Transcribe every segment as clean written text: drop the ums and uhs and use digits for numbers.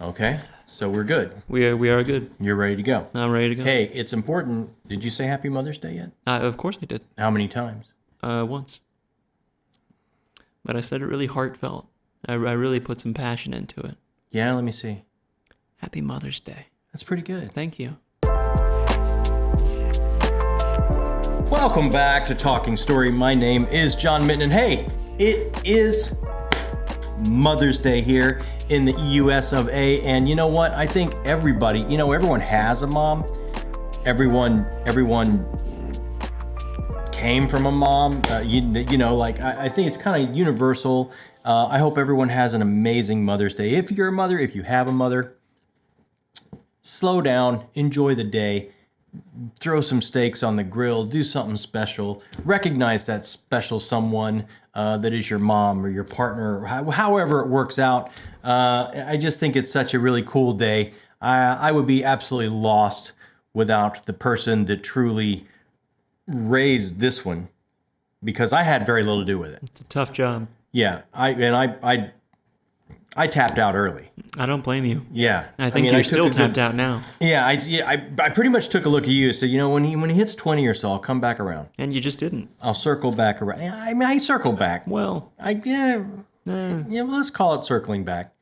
Okay, so we're good. We are good. You're ready to go. I'm ready to go. Hey, it's important. Did you say Happy Mother's Day yet? Of course I did. How many times? Once. But I said it really heartfelt. I really put some passion into it. Yeah, let me see. Happy Mother's Day. That's pretty good. Thank you. Welcome back to Talking Story. My name is John Minton, and hey, it is Mother's Day here in the US of A, and you know what? I think everybody, everyone has a mom. Everyone came from a mom. I think it's kind of universal. I hope everyone has an amazing Mother's Day. If you're a mother, if you have a mother, slow down, enjoy the day. Throw some steaks on the grill, do something special, recognize that special someone that is your mom or your partner, however it works out. I just think it's such a really cool day. I would be absolutely lost without the person that truly raised this one, because I had very little to do with it. It's a tough job. Yeah, I tapped out early. I don't blame you. Yeah. I think you're still tapped out now. Yeah, I pretty much took a look at you. So, when he hits 20 or so, I'll come back around. And you just didn't. I'll circle back around. I circled back. Well. Let's call it circling back.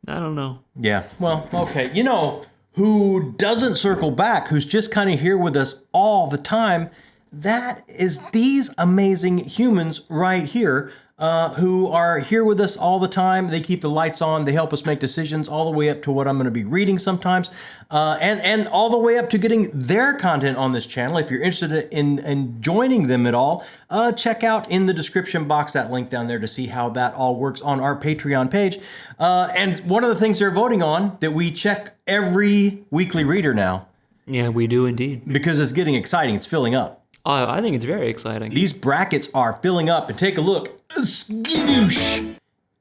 I don't know. Yeah, well, okay. You know who doesn't circle back, who's just kind of here with us all the time? That is these amazing humans right here. Who are here with us all the time. They keep the lights on. They help us make decisions all the way up to what I'm going to be reading sometimes. And all the way up to getting their content on this channel. If you're interested in joining them at all, check out in the description box that link down there to see how that all works on our Patreon page. And one of the things they're voting on that we check every weekly reader now. Yeah, we do indeed. Because it's getting exciting. It's filling up. I think it's very exciting. These brackets are filling up, and take a look. Skidoosh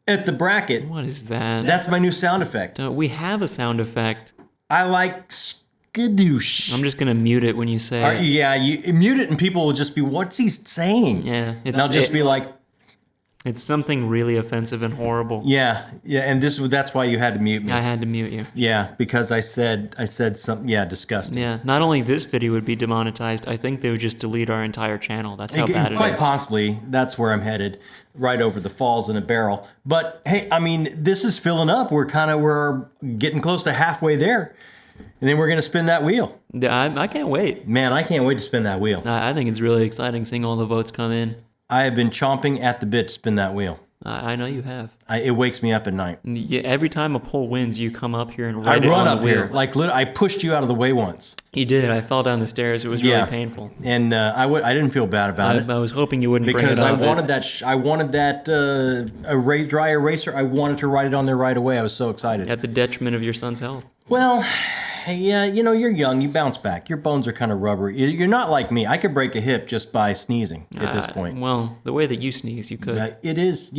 at the bracket. What is that? That's my new sound effect. We have a sound effect. I like skidoosh. I'm just going to mute it when you say it. Yeah, you mute it and people will just be, what's he saying? Yeah. And I'll just be like... It's something really offensive and horrible. Yeah, and that's why you had to mute me. I had to mute you. Yeah, because I said something, disgusting. Yeah, not only this video would be demonetized, I think they would just delete our entire channel. That's how bad it is. Quite possibly, that's where I'm headed, right over the falls in a barrel. But hey, this is filling up. We're getting close to halfway there. And then we're going to spin that wheel. I can't wait. Man, I can't wait to spin that wheel. I think it's really exciting seeing all the votes come in. I have been chomping at the bit to spin that wheel. I know you have. It wakes me up at night. Yeah, every time a poll wins, you come up here and write it on the wheel. I run up here. Like, literally, I pushed you out of the way once. You did. I fell down the stairs. It was really painful. And I didn't feel bad about it. I was hoping you wouldn't bring it up. Because I wanted that dry eraser. I wanted to write it on there right away. I was so excited. At the detriment of your son's health. Well... Yeah, you're young. You bounce back. Your bones are kind of rubbery. You're not like me. I could break a hip just by sneezing at this point. Well, the way that you sneeze, you could. It is,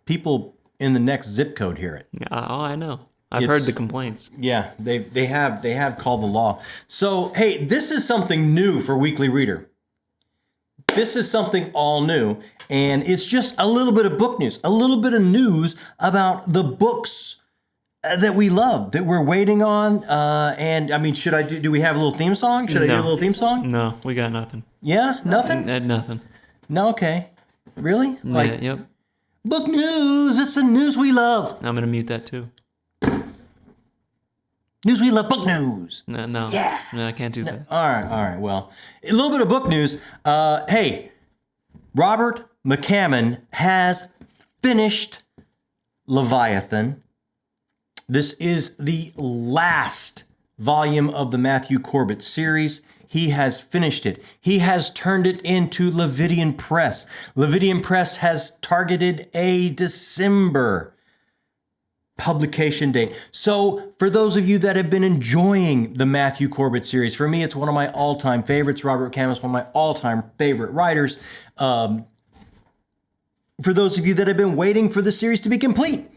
people in the next zip code hear it. I know. I've heard the complaints. Yeah, they have called the law. So, hey, this is something new for Weekly Reader. This is something all new, and it's just a little bit of book news, a little bit of news about the books that we love, that we're waiting on. And should I do we have a little theme song? Should I do a little theme song? No, we got nothing. Yeah, nothing? Nothing. No, okay. Really? Yep. Book news, it's the news we love. I'm going to mute that too. News we love, book news. No. Yeah. No, I can't do that. All right. Well, a little bit of book news. Hey, Robert McCammon has finished Leviathan. This is the last volume of the Matthew Corbett series. He has finished it. He has turned it into Blvd Press. Blvd Press has targeted a December publication date. So for those of you that have been enjoying the Matthew Corbett series, for me, it's one of my all-time favorites. Robert McCammon is one of my all-time favorite writers. For those of you that have been waiting for the series to be complete,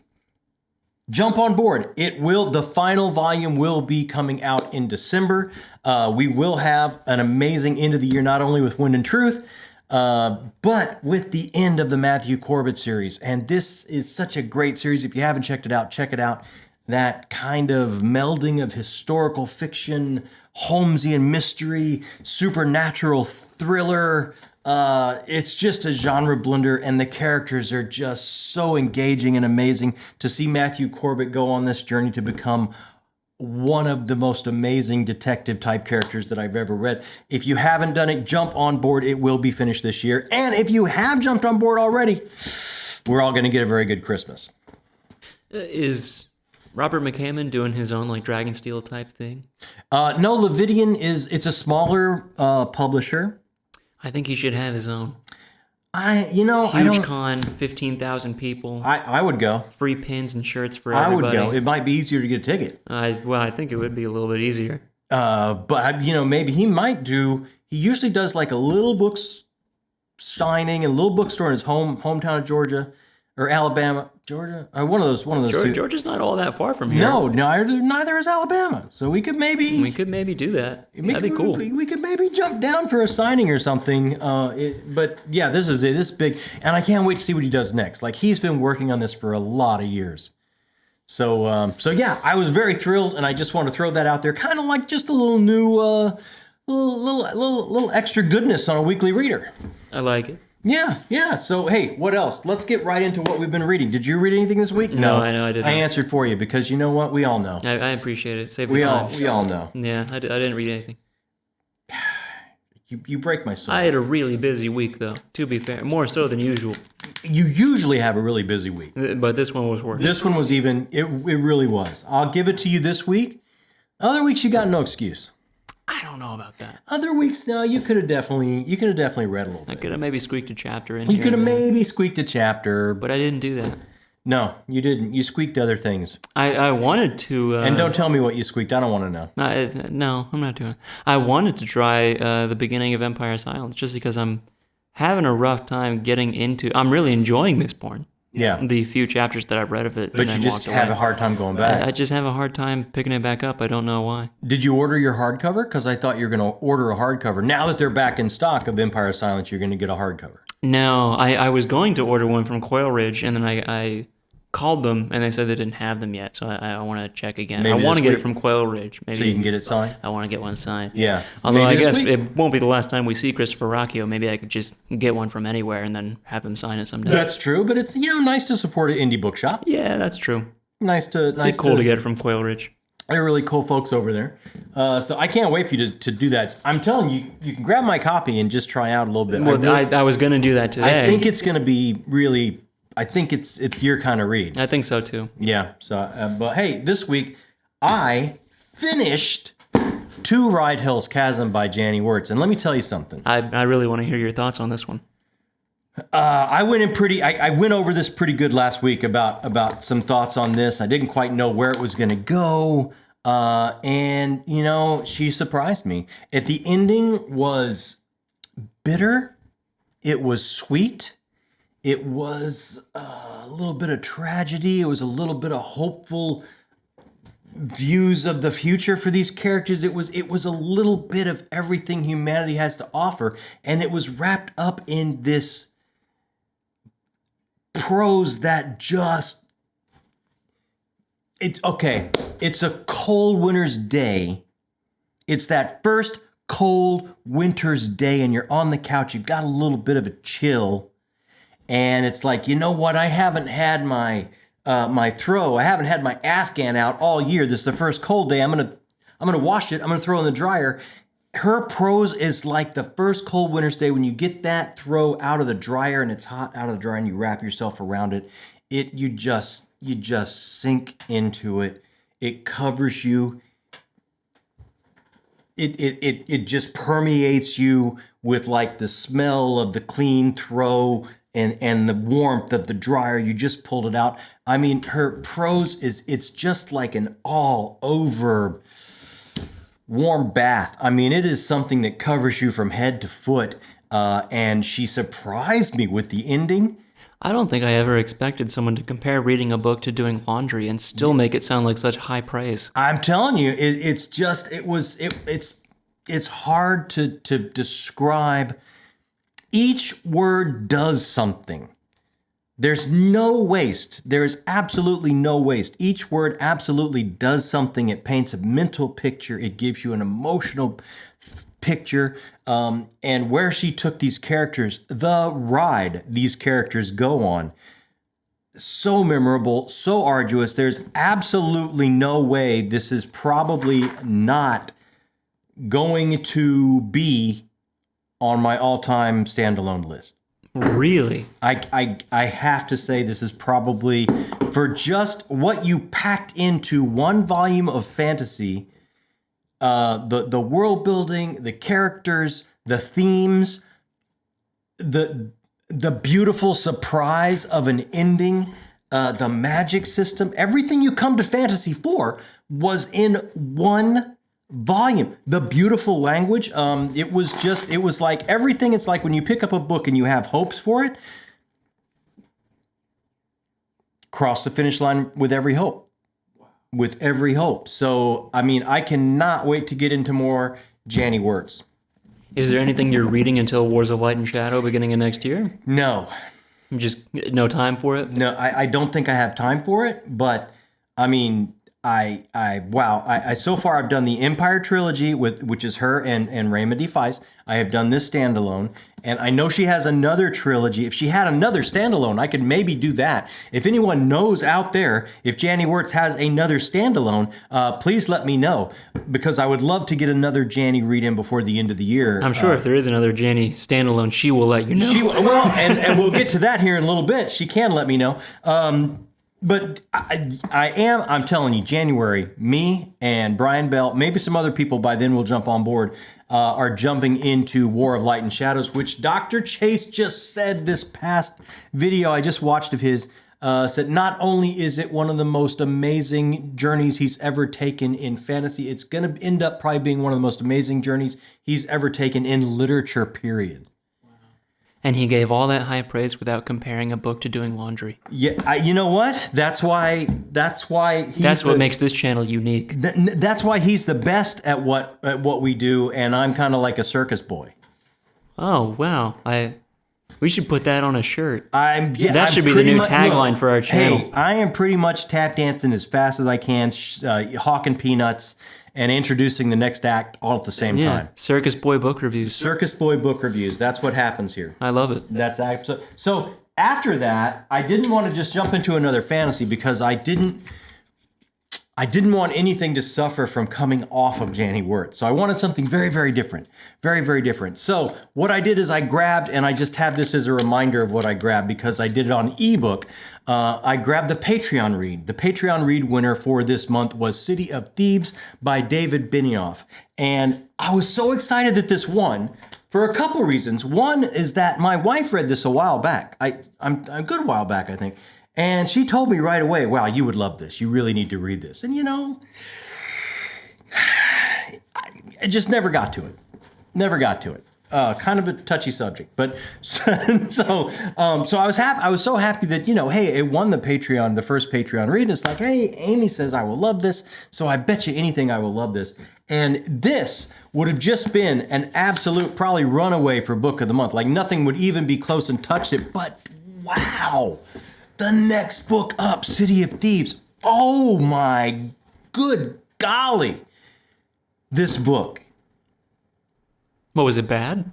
jump on board. The final volume will be coming out in December. We will have an amazing end of the year, not only with Wind and Truth, but with the end of the Matthew Corbett series. And this is such a great series. If you haven't checked it out, check it out. that kind of melding of historical fiction, Holmesian mystery, supernatural thriller. It's just a genre blender, and the characters are just so engaging and amazing. To see Matthew Corbett go on this journey to become one of the most amazing detective type characters that I've ever read. If you haven't done it, jump on board. It will be finished this year. And if you have jumped on board already, we're all going to get a very good Christmas. Is Robert McCammon doing his own like Dragonsteel type thing? No, Levidian it's a smaller publisher. I think he should have his own. I Huge don't. con, 15,000 people, I would go. free pins and shirts for I would everybody. go. It might be easier to get a ticket. Well, I think it would be a little bit easier. But maybe he might do. He usually does like a little books signing, a little bookstore in his hometown of Georgia or Alabama, Georgia. One of those two. Georgia's not all that far from here. No, neither is Alabama. So we could maybe do that. That'd be cool. We could maybe jump down for a signing or something. But yeah, this is it. This is big, and I can't wait to see what he does next. Like he's been working on this for a lot of years. So yeah, I was very thrilled, and I just want to throw that out there, kind of like just a little new, little extra goodness on a weekly reader. I like it. Yeah. So, hey, what else? Let's get right into what we've been reading. Did you read anything this week? No, I didn't. I answered for you because you know what? We all know. I appreciate it. Save the time. We all know. Yeah, I didn't read anything. You break my soul. I had a really busy week, though, to be fair. More so than usual. You usually have a really busy week. But this one was worse. This one was even, it really was. I'll give it to you this week. Other weeks, you got no excuse. I don't know about that. Other weeks, no, you could have definitely read a little bit. I could have maybe squeaked a chapter in You here. could have maybe squeaked a chapter. But I didn't do that. No, you didn't. You squeaked other things. I wanted to... and don't tell me what you squeaked. I don't want to know. No, I'm not doing it. I wanted to try the beginning of Empire Silence just because I'm having a rough time getting into... I'm really enjoying this porn. Yeah. The few chapters that I've read of it. But you just have a hard time going back. I just have a hard time picking it back up. I don't know why. Did you order your hardcover? Because I thought you were going to order a hardcover. Now that they're back in stock of Empire Silence, you're going to get a hardcover. No, I was going to order one from Coil Ridge, and then I called them, and they said they didn't have them yet, so I want to check again. Maybe I want to get week? it from Coil Ridge. Maybe So you can get it signed? I want to get one signed. Yeah. Although Maybe I guess this week? it won't be the last time we see Christopher Rocchio. Maybe I could just get one from anywhere and then have him sign it someday. That's true, but it's nice to support an indie bookshop. Yeah, that's true. Nice It's cool to get it from Coil Ridge. They're really cool folks over there. So I can't wait for you to do that. I'm telling you, you can grab my copy and just try out a little bit. Well, I was going to do that today. I think it's going to be really... I think it's your kind of read. I think so too. Yeah. So, but hey, this week I finished Two Ride Hell's Chasm by Janny Wirtz, and let me tell you something. I really want to hear your thoughts on this one. I went over this pretty good last week about some thoughts on this. I didn't quite know where it was going to go, and she surprised me. At the ending was bitter. It was sweet. It was a little bit of tragedy. It was a little bit of hopeful views of the future for these characters. It was a little bit of everything humanity has to offer, and it was wrapped up in this prose that just... It's a cold winter's day. It's that first cold winter's day, and you're on the couch. You've got a little bit of a chill. And it's like, you know what? I haven't had my throw. I haven't had my Afghan out all year. This is the first cold day. I'm gonna wash it. I'm gonna throw it in the dryer. Her prose is like the first cold winter's day when you get that throw out of the dryer and it's hot out of the dryer and you wrap yourself around it. You just sink into it. It covers you. It just permeates you with like the smell of the clean throw. And the warmth of the dryer, you just pulled it out. I mean, her prose it's just like an all over warm bath. I mean, it is something that covers you from head to foot. And she surprised me with the ending. I don't think I ever expected someone to compare reading a book to doing laundry and still make it sound like such high praise. I'm telling you, it's hard to describe. Each word does something. There's no waste. There is absolutely no waste. Each word absolutely does something. It paints a mental picture. It gives you an emotional picture. And where she took these characters, the ride these characters go on, so memorable, so arduous. There's absolutely no way this is probably not going to be on my all-time standalone list. Really? I have to say this is probably, for just what you packed into one volume of fantasy, the world building, the characters, the themes, the beautiful surprise of an ending, the magic system, everything you come to fantasy for was in one volume. The beautiful language, it was like everything. It's like when you pick up a book and you have hopes for it, cross the finish line with every hope. With every hope. So, I mean, I cannot wait to get into more Janny words. Is there anything you're reading until Wars of Light and Shadow beginning of next year? No. Just no time for it? No, I don't think I have time for it, but I mean, I so far I've done the Empire trilogy which is her and Raymond D. Feist. I have done this standalone, and I know she has another trilogy. If she had another standalone, I could maybe do that. If anyone knows out there, if Janny Wirtz has another standalone, please let me know, because I would love to get another Janny read in before the end of the year. I'm sure if there is another Janny standalone, she will let you know. And we'll get to that here in a little bit. She can let me know. But I'm telling you, January, me and Brian Bell, maybe some other people by then will jump on board, are jumping into War of Light and Shadows, which Dr. Chase just said this past video I just watched of his, said not only is it one of the most amazing journeys he's ever taken in fantasy, it's going to end up probably being one of the most amazing journeys he's ever taken in literature, period. And he gave all that high praise without comparing a book to doing laundry. Yeah, you know what? That's what makes this channel unique. That's why he's the best at what we do, and I'm kind of like a circus boy. Oh wow! We should put that on a shirt. That should be the new tagline for our channel. Hey, I am pretty much tap dancing as fast as I can, hawking peanuts, and introducing the next act all at the same time. Circus Boy book reviews. Circus Boy book reviews. That's what happens here. I love it. That's so. After that, I didn't want to just jump into another fantasy because I didn't want anything to suffer from coming off of Janny Wirtz. So I wanted something very, very different. Very, very different. So what I did is I grabbed, and I just have this as a reminder of what I grabbed because I did it on ebook. I grabbed the Patreon read. The Patreon read winner for this month was City of Thebes by David Benioff. And I was so excited that this won for a couple reasons. One is that my wife read this a while back. A good while back, I think. And she told me right away, wow, you would love this. You really need to read this. And you know, I just never got to it. Never got to it. Kind of a touchy subject, but so I was happy. I was so happy that, you know, hey, it won the first Patreon read. And it's like, hey, Amy says I will love this, so I bet you anything I will love this. And this would have just been an absolute probably runaway for book of the month. Like nothing would even be close and touched it. But wow, the next book up, City of Thieves. Oh my good golly, this book. What, was it bad?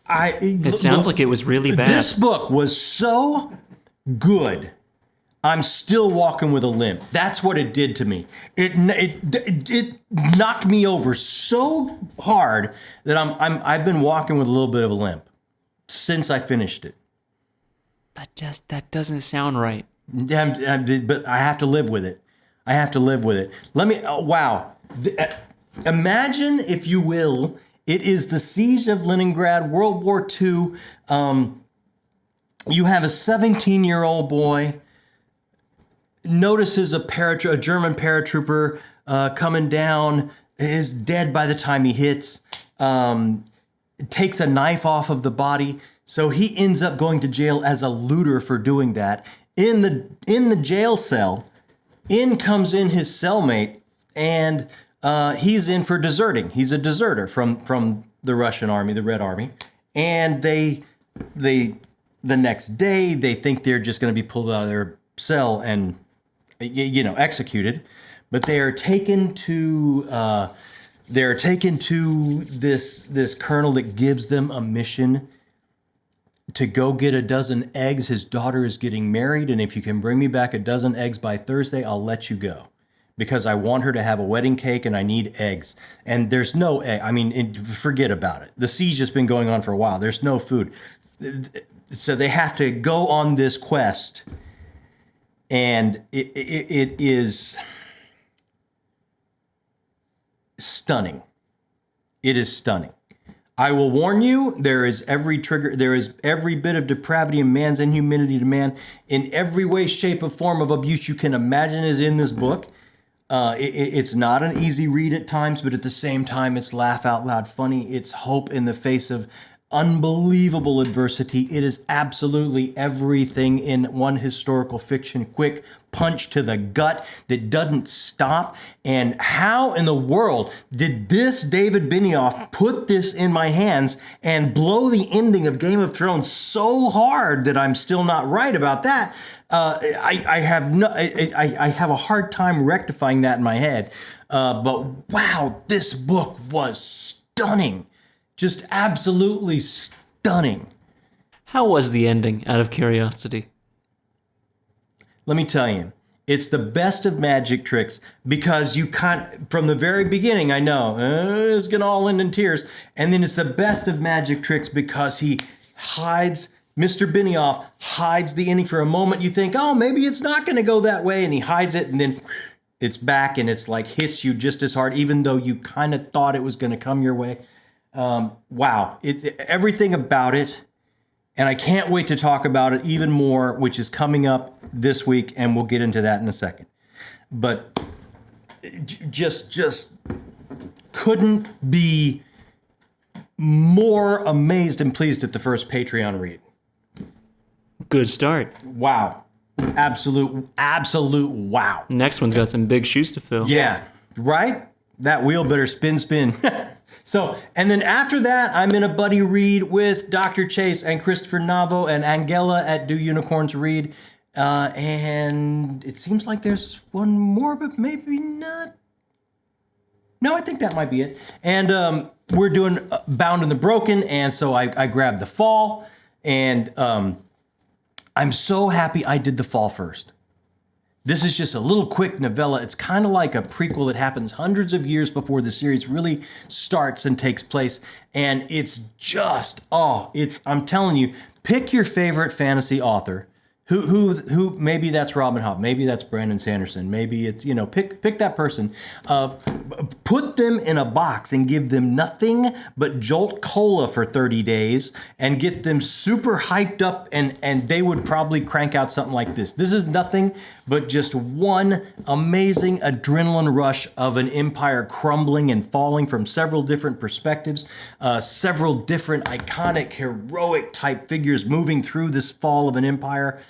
It sounds like it was really bad. This book was so good, I'm still walking with a limp. That's what it did to me. It knocked me over so hard that I've been walking with a little bit of a limp since I finished it. That doesn't sound right. But I have to live with it. Wow. Imagine, if you will, it is the siege of Leningrad, World War II. You have a 17-year-old boy, notices a German paratrooper coming down, is dead by the time he hits, takes a knife off of the body. So he ends up going to jail as a looter for doing that. In the jail cell, in comes in his cellmate, and he's in for deserting. He's a deserter from the Russian army, the Red Army, and they the next day. They think they're just going to be pulled out of their cell and, executed. But they are taken to this colonel that gives them a mission to go get a dozen eggs. His daughter is getting married, and if you can bring me back a dozen eggs by Thursday, I'll let you go. Because I want her to have a wedding cake and I need eggs. And there's no egg. I mean, forget about it. The siege has been going on for a while. There's no food. So they have to go on this quest. And it is stunning. It is stunning. I will warn you, there is every bit of depravity in man's inhumanity to man in every way, shape, or form of abuse you can imagine is in this book. It's not an easy read at times, but at the same time, it's laugh out loud funny. It's hope in the face of unbelievable adversity. It is absolutely everything in one historical fiction. Quick punch to the gut that doesn't stop. And how in the world did this David Benioff put this in my hands and blow the ending of Game of Thrones so hard that I'm still not right about that? I have a hard time rectifying that in my head. But wow, this book was stunning. Just absolutely stunning. How was the ending, out of curiosity? Let me tell you, it's the best of magic tricks because from the very beginning, I know, it's going to all end in tears. And then it's the best of magic tricks because he hides, Mr. Benioff hides the ending for a moment. You think, oh, maybe it's not going to go that way. And he hides it and then it's back and it's like hits you just as hard, even though you kind of thought it was going to come your way. Wow, everything about it, and I can't wait to talk about it even more, which is coming up this week, and we'll get into that in a second. But just couldn't be more amazed and pleased at the first Patreon read. Good start. Wow, absolute wow. Next one's got some big shoes to fill. Yeah, right? That wheel better spin. So, and then after that, I'm in a buddy read with Dr. Chase and Christopher Navo and Angela at Do Unicorns Read. And it seems like there's one more, but maybe not. No, I think that might be it. And we're doing Bound and the Broken, and so I grabbed the Fall. And I'm so happy I did the Fall first. This is just a little quick novella. It's kind of like a prequel that happens hundreds of years before the series really starts and takes place. And it's just, I'm telling you, pick your favorite fantasy author. Who maybe that's Robin Hobb, maybe that's Brandon Sanderson, maybe it's, pick that person. Put them in a box and give them nothing but Jolt Cola for 30 days and get them super hyped up and they would probably crank out something like this. This is nothing but just one amazing adrenaline rush of an empire crumbling and falling from several different perspectives, several different iconic, heroic type figures moving through this fall of an empire.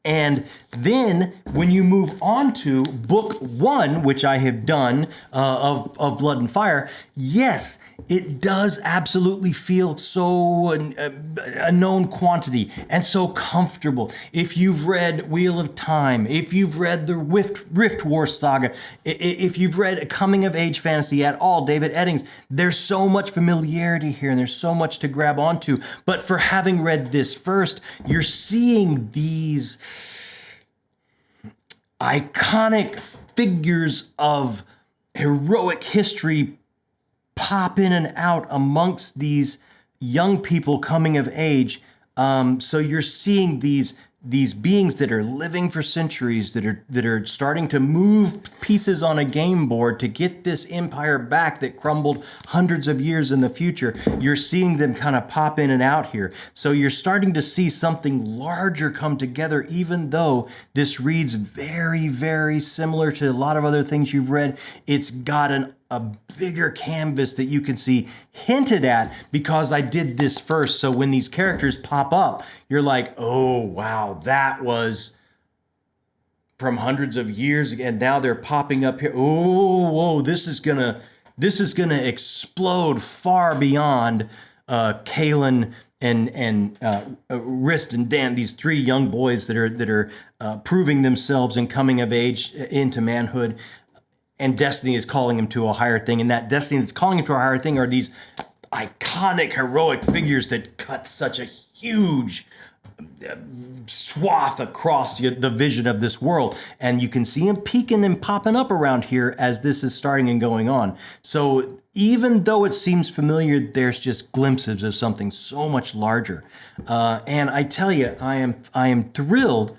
And then when you move on to book 1, which I have done of Blood and Fire, yes, it does absolutely feel so a known quantity and so comfortable. If you've read Wheel of Time, if you've read the Rift War saga, if you've read a coming of age fantasy at all, David Eddings, there's so much familiarity here and there's so much to grab onto. But for having read this first, you're seeing these iconic figures of heroic history pop in and out amongst these young people coming of age. So you're seeing these beings that are living for centuries, that are starting to move pieces on a game board to get this empire back that crumbled hundreds of years in the future. You're seeing them kind of pop in and out here. So you're starting to see something larger come together, even though this reads very, very similar to a lot of other things you've read. It's got a bigger canvas that you can see hinted at because I did this first. So when these characters pop up, you're like, oh, wow, that was from hundreds of years ago. And now they're popping up here. Oh, whoa, this is gonna explode far beyond Kaelin Rist and Dan, these three young boys that are proving themselves and coming of age into manhood, and destiny is calling them to a higher thing. And that destiny that's calling them to a higher thing are these iconic, heroic figures that cut such a huge swath across the vision of this world. And you can see them peeking and popping up around here as this is starting and going on. So even though it seems familiar, there's just glimpses of something so much larger. And I tell you, I am thrilled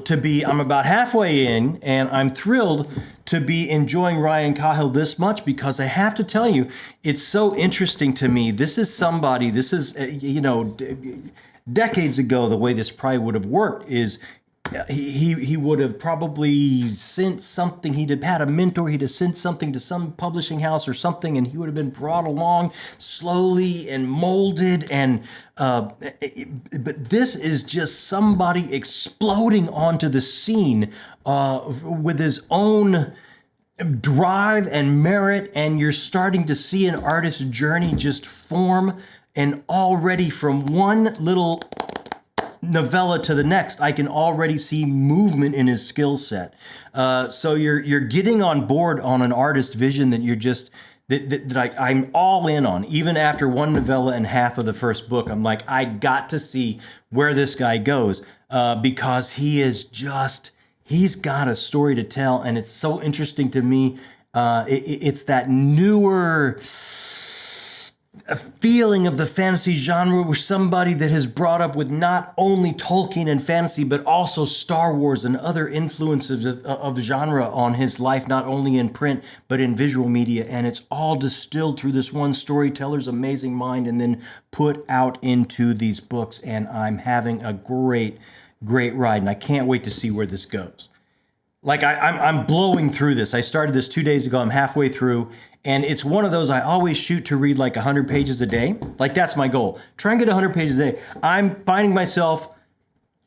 to be, I'm about halfway in, and I'm thrilled to be enjoying Ryan Cahill this much, because I have to tell you, it's so interesting to me. This is, decades ago, the way this probably would have worked is he would have probably sent something. He'd have had a mentor. He'd have sent something to some publishing house or something, and he would have been brought along slowly and molded. And but this is just somebody exploding onto the scene with his own drive and merit, and you're starting to see an artist's journey just form. And already from one little novella to the next, I can already see movement in his skill set. So you're getting on board on an artist vision that you're just I'm all in on. Even after one novella and half of the first book, I'm like, I got to see where this guy goes, because he's got a story to tell, and it's so interesting to me. It's that newer a feeling of the fantasy genre with somebody that has brought up with not only Tolkien and fantasy, but also Star Wars and other influences of genre on his life, not only in print, but in visual media. And it's all distilled through this one storyteller's amazing mind and then put out into these books. And I'm having a great ride, and I can't wait to see where this goes. Like I'm blowing through this. I started this 2 days ago. I'm halfway through. And it's one of those, I always shoot to read like 100 pages a day. Like, that's my goal. Try and get 100 pages a day. I'm finding myself,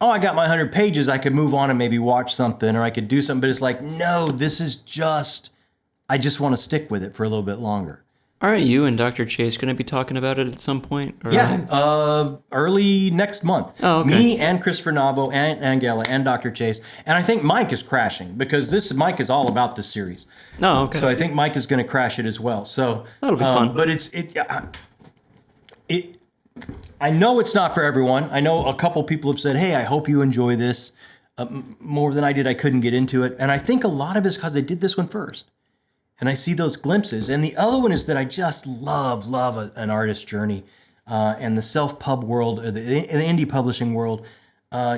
I got my 100 pages. I could move on and maybe watch something, or I could do something. But it's like, no, this is just, I just want to stick with it for a little bit longer. Aren't you and Dr. Chase going to be talking about it at some point? Or Yeah, early next month. Oh, okay. Me and Christopher Navo and Angela and Dr. Chase. And I think Mike is crashing, because Mike is all about this series. Oh, okay. So I think Mike is going to crash it as well. So that'll be fun. But I know it's not for everyone. I know a couple people have said, hey, I hope you enjoy this more than I did. I couldn't get into it. And I think a lot of it's because I did this one first. And I see those glimpses. And the other one is that I just love an artist's journey, and the self-pub world, the indie publishing world.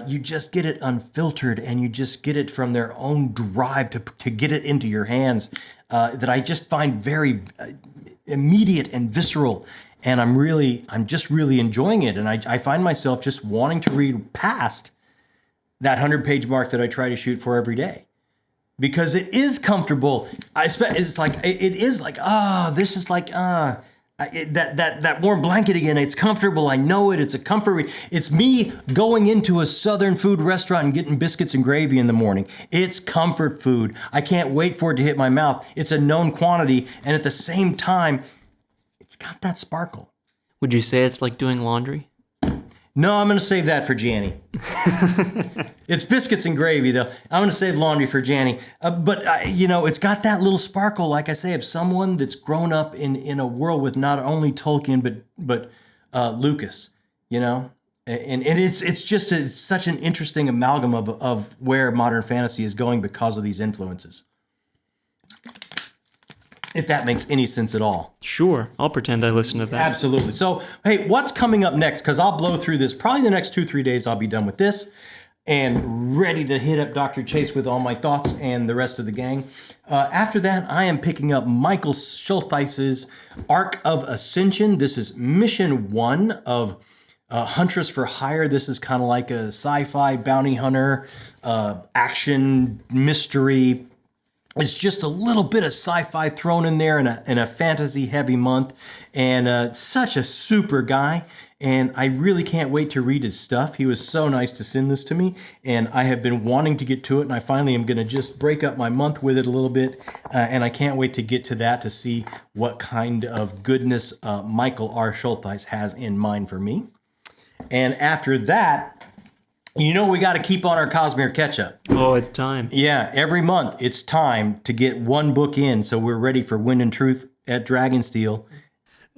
You just get it unfiltered, and you just get it from their own drive to get it into your hands, that I just find very immediate and visceral. And I'm just really enjoying it. And I find myself just wanting to read past that 100-page mark that I try to shoot for every day. Because it is comfortable. This is like that warm blanket again. It's comfortable. I know it. It's a comfort. It's me going into a southern food restaurant and getting biscuits and gravy in the morning. It's comfort food. I can't wait for it to hit my mouth. It's a known quantity, and at the same time, it's got that sparkle. Would you say it's like doing laundry? No, I'm going to save that for Janny. It's biscuits and gravy, though. I'm going to save laundry for Janny. But it's got that little sparkle, like I say, of someone that's grown up in a world with not only Tolkien, but Lucas, And it's just such an interesting amalgam of where modern fantasy is going because of these influences. If that makes any sense at all. Sure. I'll pretend I listened to that. Absolutely. So, hey, what's coming up next? Because I'll blow through this. Probably the next 2-3 days I'll be done with this and ready to hit up Dr. Chase with all my thoughts and the rest of the gang. After that, I am picking up Michael Schultheis's Arc of Ascension. This is Mission 1 of Huntress for Hire. This is kind of like a sci-fi bounty hunter, action, mystery, It's just a little bit of sci-fi thrown in there in a fantasy-heavy month, and such a super guy. And I really can't wait to read his stuff. He was so nice to send this to me, and I have been wanting to get to it, and I finally am going to just break up my month with it a little bit, and I can't wait to get to that to see what kind of goodness Michael R. Schultheis has in mind for me. And after that, you know we got to keep on our Cosmere catch-up. Oh, it's time. Yeah, every month it's time to get one book in, so we're ready for Wind and Truth at Dragonsteel.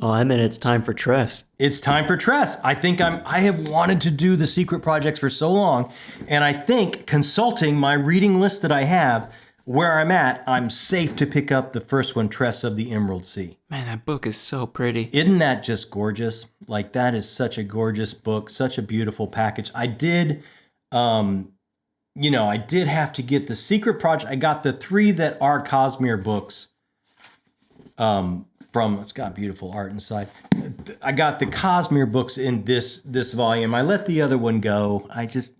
Oh, I meant it's time for Tress. It's time for Tress. I have wanted to do the secret projects for so long, and I think consulting my reading list that I have, where I'm at, I'm safe to pick up the first one, Tress of the Emerald Sea. Man, that book is so pretty. Isn't that just gorgeous? Like, that is such a gorgeous book, such a beautiful package. I did have to get the secret project. I got the 3 that are Cosmere books it's got beautiful art inside. I got the Cosmere books in this volume. I let the other one go.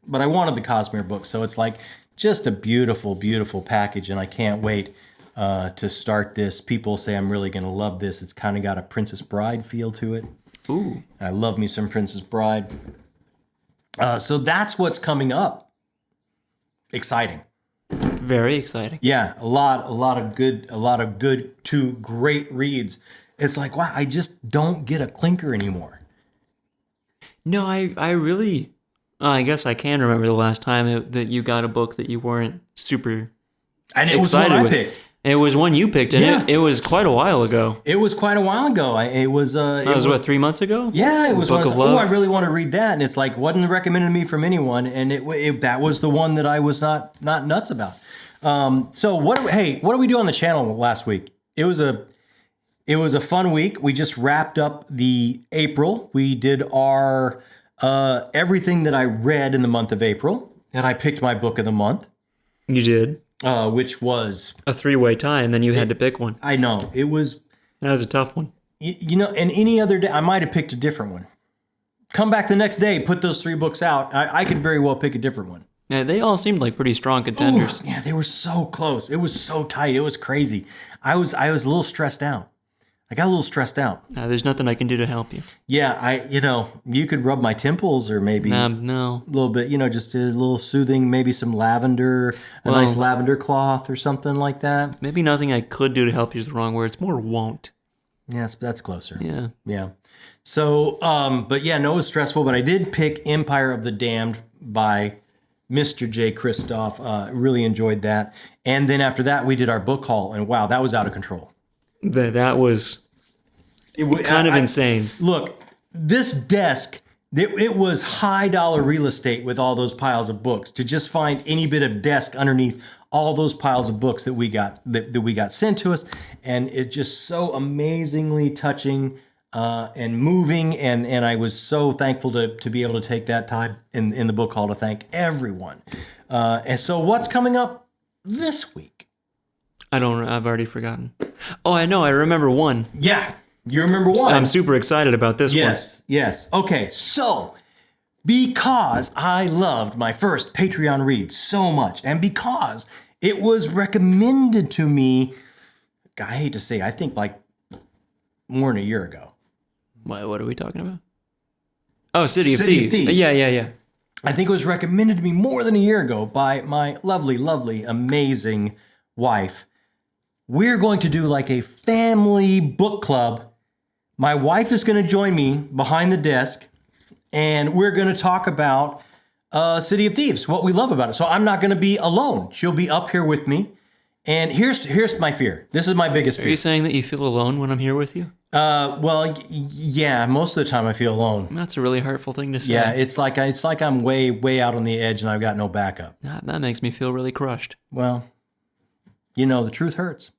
But I wanted the Cosmere book. So it's like just a beautiful, beautiful package. And I can't wait to start this. People say I'm really going to love this. It's kind of got a Princess Bride feel to it. Ooh. I love me some Princess Bride. So that's what's coming up. Exciting. Very exciting. Yeah, a lot of good to great reads. It's like, wow, I just don't get a clinker anymore. No, I really, I guess I can remember the last time that you got a book that you weren't super and it excited was one with. I picked. It was one you picked, and yeah. it was quite a while ago. It was quite a while ago. It was what, 3 months ago? Yeah, it was Book of Love. Oh, I really want to read that, and it's like wasn't recommended to me from anyone, and that was the one that I was not nuts about. So what do we do on the channel last week? It was a fun week. We just wrapped up the April. We did our everything that I read in the month of April, and I picked my book of the month. You did. Which was a 3-way tie, and then you had to pick one. I know it was. That was a tough one. And any other day I might have picked a different one. Come back the next day, put those 3 books out. I could very well pick a different one. Yeah, they all seemed like pretty strong contenders. Ooh, yeah, they were so close. It was so tight. It was crazy. I was a little stressed out. I got a little stressed out. There's nothing I can do to help you. Yeah, you could rub my temples or maybe no. A little bit, just a little soothing, maybe some lavender, a nice lavender cloth or something like that. Maybe nothing I could do to help you is the wrong word. It's more won't. Yes, that's closer. Yeah. Yeah. So, but yeah, no, it was stressful, but I did pick Empire of the Damned by Mr. J. Kristoff. Really enjoyed that. And then after that, we did our book haul, and wow, that was out of control. That was kind of insane. Look, this desk, it was high dollar real estate with all those piles of books. To just find any bit of desk underneath all those piles of books that we got sent to us, and it just so amazingly touching and moving, and I was so thankful to be able to take that time in the book haul to thank everyone. And so, what's coming up this week? I've already forgotten. Oh, I know. I remember one. Yeah, you remember one. I'm super excited about this one. Yes. Okay, so because I loved my first Patreon read so much, and because it was recommended to me, I hate to say, I think like more than a year ago. What are we talking about? Oh, City of Thieves. Yeah. I think it was recommended to me more than a year ago by my lovely, lovely, amazing wife. We're going to do like a family book club. My wife is going to join me behind the desk, and we're going to talk about City of Thieves, what we love about it. So I'm not going to be alone. She'll be up here with me. And here's my fear. This is my biggest fear. Are you saying that you feel alone when I'm here with you? Well, yeah, most of the time I feel alone. That's a really hurtful thing to say. Yeah, it's like I'm way out on the edge and I've got no backup. That makes me feel really crushed. Well, the truth hurts.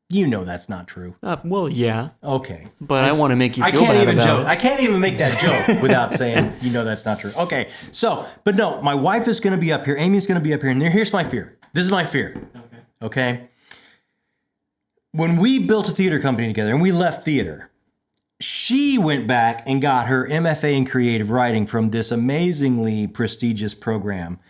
You know that's not true. Well, yeah. Okay. But I want to make you feel bad about it. I can't even make that joke without saying, that's not true. Okay. So, but no, my wife is going to be up here. Amy's going to be up here. And here's my fear. This is my fear. Okay. When we built a theater company together and we left theater, she went back and got her MFA in creative writing from this amazingly prestigious program.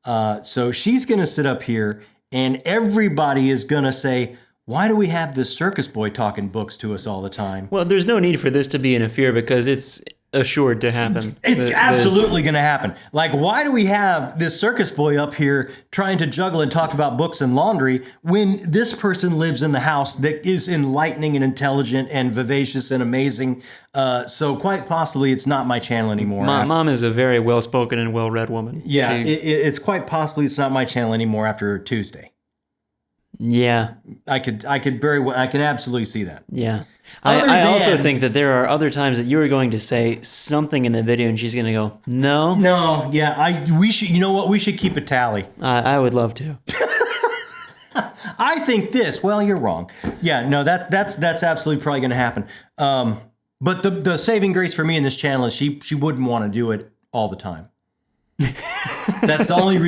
So she's going to sit up here and everybody is going to say, why do we have this circus boy talking books to us all the time? Well, there's no need for this to be an affair because it's assured to happen. It's absolutely going to happen. Like, why do we have this circus boy up here trying to juggle and talk about books and laundry when this person lives in the house that is enlightening and intelligent and vivacious and amazing? So quite possibly it's not my channel anymore. Mom is a very well-spoken and well-read woman. Yeah, it's quite possibly it's not my channel anymore after Tuesday. Yeah. I could absolutely see that. Yeah. I also think that there are other times that you are going to say something in the video and she's going to go, no. No, yeah, we should, you know what, we should keep a tally. I would love to. I think this, well, you're wrong. Yeah, no, that's absolutely probably going to happen. But the saving grace for me in this channel is she wouldn't want to do it all the time. That's the only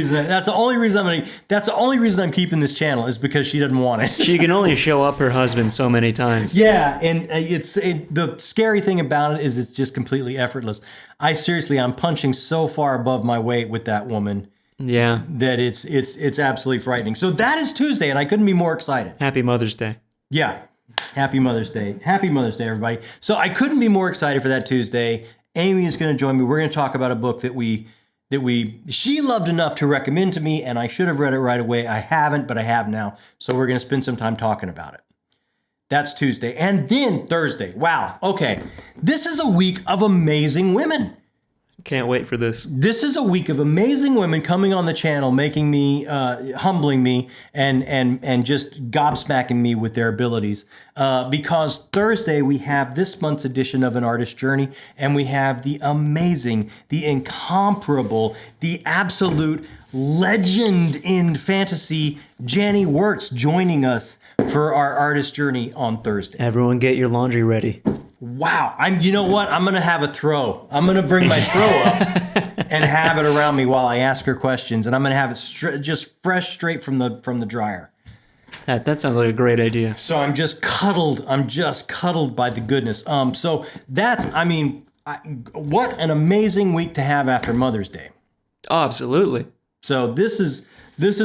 reason I'm keeping this channel is because she doesn't want it. She can only show up her husband so many times. Yeah, and the scary thing about it is it's just completely effortless. I'm punching so far above my weight with that woman. Yeah. That it's absolutely frightening. So that is Tuesday, and I couldn't be more excited. Happy Mother's Day. Yeah. Happy Mother's Day. Happy Mother's Day, everybody. So I couldn't be more excited for that Tuesday. Amy is going to join me. We're going to talk about a book that she loved enough to recommend to me, and I should have read it right away. I haven't, but I have now. So we're going to spend some time talking about it. That's Tuesday. And then Thursday. Wow. Okay. This is a week of amazing women. Can't wait for this. This is a week of amazing women coming on the channel, making me, humbling me, and just gobsmacking me with their abilities. Because Thursday we have this month's edition of An Artist's Journey, and we have the amazing, the incomparable, the absolute legend in fantasy, Janny Wirtz, joining us for our Artist's Journey on Thursday. Everyone get your laundry ready. Wow. You know what? I'm going to have a throw. I'm going to bring my throw up and have it around me while I ask her questions. And I'm going to have it just fresh straight from the dryer. That sounds like a great idea. So I'm just cuddled. By the goodness. So that's, what an amazing week to have after Mother's Day. Oh, absolutely. So this is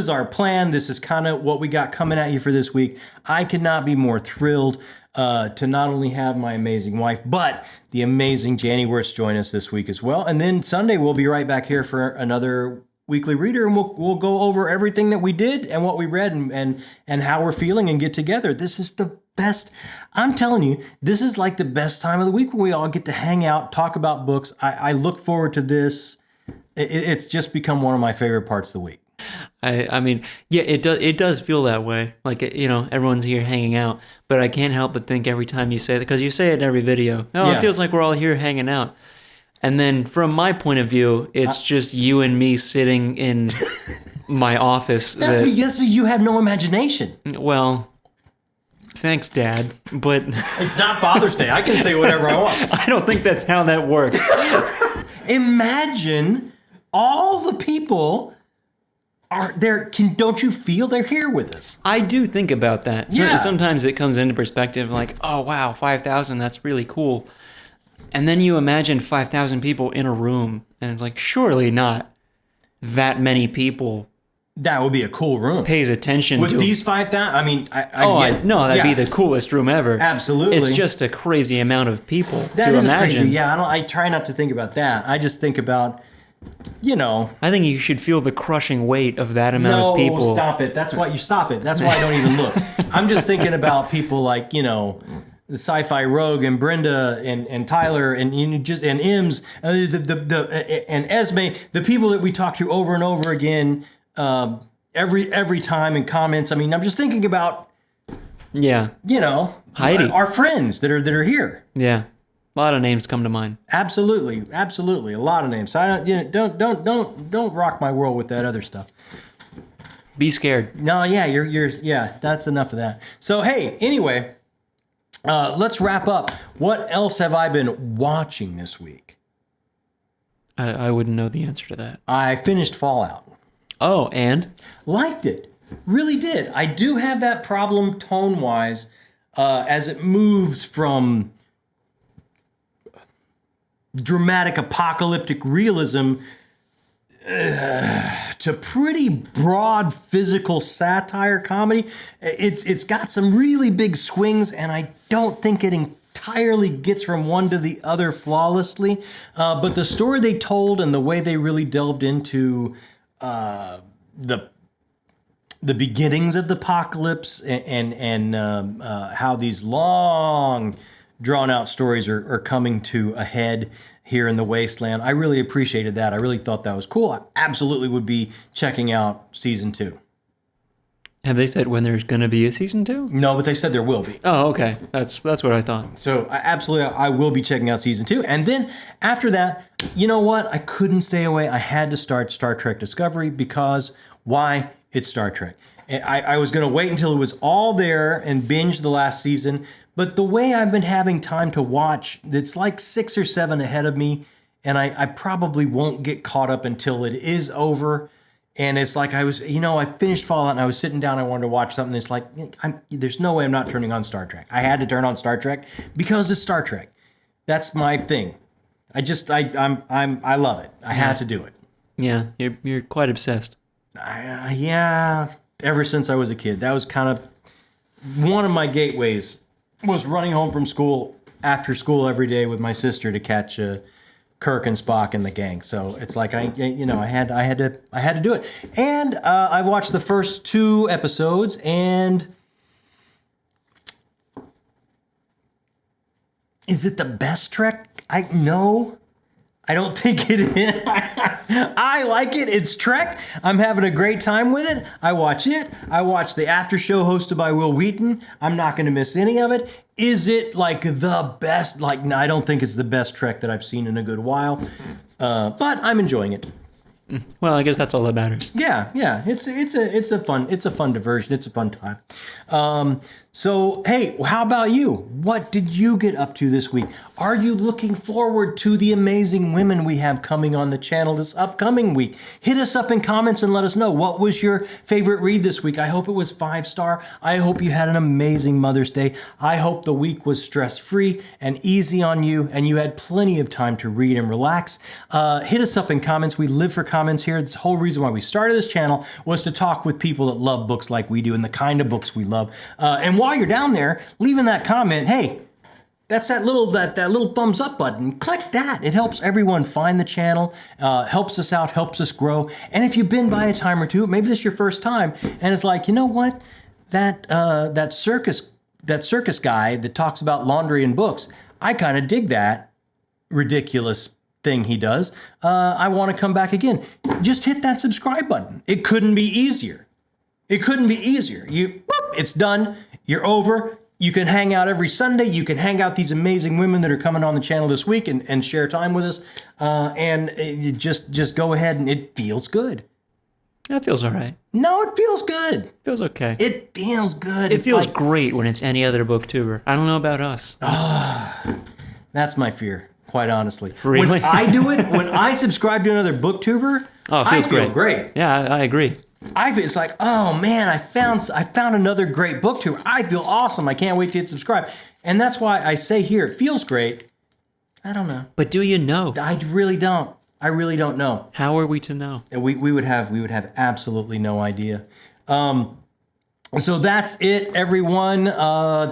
our plan. This is kind of what we got coming at you for this week. I could not be more thrilled to not only have my amazing wife, but the amazing Janny Wirtz join us this week as well. And then Sunday, we'll be right back here for another weekly reader, and we'll go over everything that we did and what we read and how we're feeling and get together. This is the best. I'm telling you, this is like the best time of the week when we all get to hang out, talk about books. I look forward to this. It's just become one of my favorite parts of the week. It does feel that way. Like, everyone's here hanging out, but I can't help but think every time you say it, because you say it in every video. It feels like we're all here hanging out. And then from my point of view, it's just you and me sitting in my office. Yes, but you have no imagination. Well, thanks, Dad, but it's not Father's Day. I can say whatever I want. I don't think that's how that works. Imagine all the people are there. Don't you feel they're here with us? I do think about that. Yeah. Sometimes it comes into perspective like, oh, wow, 5,000, that's really cool. And then you imagine 5,000 people in a room, and it's like, surely not that many people. That would be a cool room. Pays attention with to these 5,000. That'd be the coolest room ever. Absolutely, it's just a crazy amount of people that to is imagine. Crazy. Yeah, I try not to think about that. I just think about, I think you should feel the crushing weight of that amount of people. No, stop it. That's why you stop it. That's why I don't even look. I'm just thinking about people like the Sci-Fi Rogue and Brenda and Tyler and Ems and Esme, the people that we talk to over and over again. Every time in comments. I'm just thinking about, Heidi, our friends that are here. Yeah, a lot of names come to mind. Absolutely, a lot of names. So I don't rock my world with that other stuff. Be scared. No, yeah, that's enough of that. So hey, anyway, let's wrap up. What else have I been watching this week? I wouldn't know the answer to that. I finished Fallout. Oh, and? Liked it. Really did. I do have that problem tone-wise as it moves from dramatic apocalyptic realism to pretty broad physical satire comedy. It's got some really big swings, and I don't think it entirely gets from one to the other flawlessly. But the story they told and the way they really delved into the beginnings of the apocalypse and how these long drawn out stories are coming to a head here in the wasteland. I really appreciated that. I really thought that was cool. I absolutely would be checking out season 2. Have they said when there's going to be a season 2? No, but they said there will be. Oh, okay. That's what I thought. So I will be checking out season 2. And then after that, you know what? I couldn't stay away. I had to start Star Trek Discovery because why? It's Star Trek. I was going to wait until it was all there and binge the last season. But the way I've been having time to watch, it's like 6 or 7 ahead of me. And I probably won't get caught up until it is over. And it's like I finished Fallout and I was sitting down. I wanted to watch something. It's like, there's no way I'm not turning on Star Trek. I had to turn on Star Trek because it's Star Trek. That's my thing. I love it. I had to do it. Yeah, you're quite obsessed. Yeah, ever since I was a kid. That was kind of one of my gateways. Was running home from school after school every day with my sister to catch Kirk and Spock and the gang. So it's like I had to do it. And I've watched the first 2 episodes, and is it the best Trek? No. I don't think it is. I like it. It's Trek. I'm having a great time with it. I watch it. I watch the after show hosted by Will Wheaton. I'm not going to miss any of it. Is it like the best? Like, no, I don't think it's the best Trek that I've seen in a good while. But I'm enjoying it. Well, I guess that's all that matters. Yeah. It's a fun diversion. It's a fun time. So, hey, how about you? What did you get up to this week? Are you looking forward to the amazing women we have coming on the channel this upcoming week? Hit us up in comments and let us know. What was your favorite read this week? I hope it was 5-star. I hope you had an amazing Mother's Day. I hope the week was stress-free and easy on you, and you had plenty of time to read and relax. Hit us up in comments. We live for comments here. The whole reason why we started this channel was to talk with people that love books like we do and the kind of books we love. And while you're down there, leaving that comment, hey, that's that little thumbs up button. Click that. It helps everyone find the channel, helps us out, helps us grow. And if you've been by a time or two, maybe this is your first time, and it's like, you know what? That circus guy that talks about laundry and books, I kind of dig that ridiculous thing he does. I want to come back again. Just hit that subscribe button. It couldn't be easier. It's done. You're over. You can hang out every Sunday. You can hang out these amazing women that are coming on the channel this week and share time with us. And you just go ahead, and it feels good. That feels all right. No, it feels good. Feels okay. It feels good. It feels great when it's any other booktuber. I don't know about us. That's my fear, quite honestly. Really? When I do it, when I subscribe to another booktuber, I feel great. Yeah, I agree. It's like, oh man, I found another great booktuber. I feel awesome. I can't wait to hit subscribe. And that's why I say here, it feels great. I don't know. But do you know? I really don't. I really don't know. How are we to know? We would have absolutely no idea. So that's it, everyone.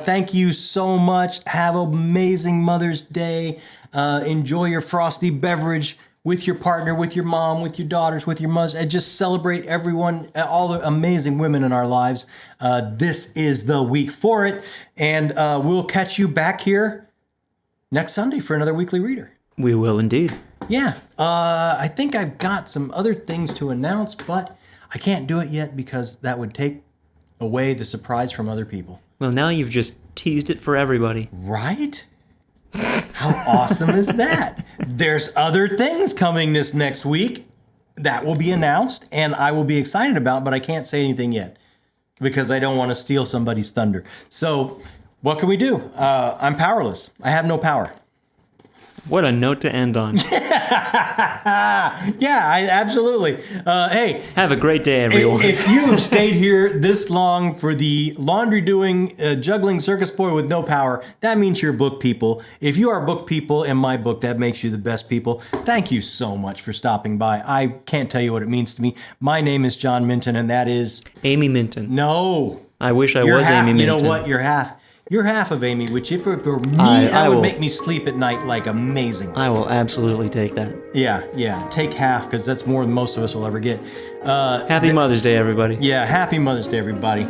Thank you so much. Have an amazing Mother's Day. Enjoy your frosty beverage with your partner, with your mom, with your daughters, with your mothers, and just celebrate everyone, all the amazing women in our lives. This is the week for it, and we'll catch you back here next Sunday for another weekly reader. We will indeed. Yeah, I think I've got some other things to announce, but I can't do it yet because that would take away the surprise from other people. Well, now you've just teased it for everybody. Right? How awesome is that? There's other things coming this next week that will be announced and I will be excited about, but I can't say anything yet because I don't want to steal somebody's thunder. So what can we do? I'm powerless. I have no power. What a note to end on. Absolutely. Hey, Have a great day, everyone. if you have stayed here this long for the laundry doing, juggling circus boy with no power, that means you're book people. If you are book people in my book, that makes you the best people. Thank you so much for stopping by. I can't tell you what it means to me. My name is John Minton, and that is Amy Minton. No. I wish I You're was half, Amy Minton. You know what? You're half of Amy, which if it were me, that would make me sleep at night like amazing. I will absolutely take that. Yeah. Take half, because that's more than most of us will ever get. Happy Mother's Day, everybody. Yeah, happy Mother's Day, everybody.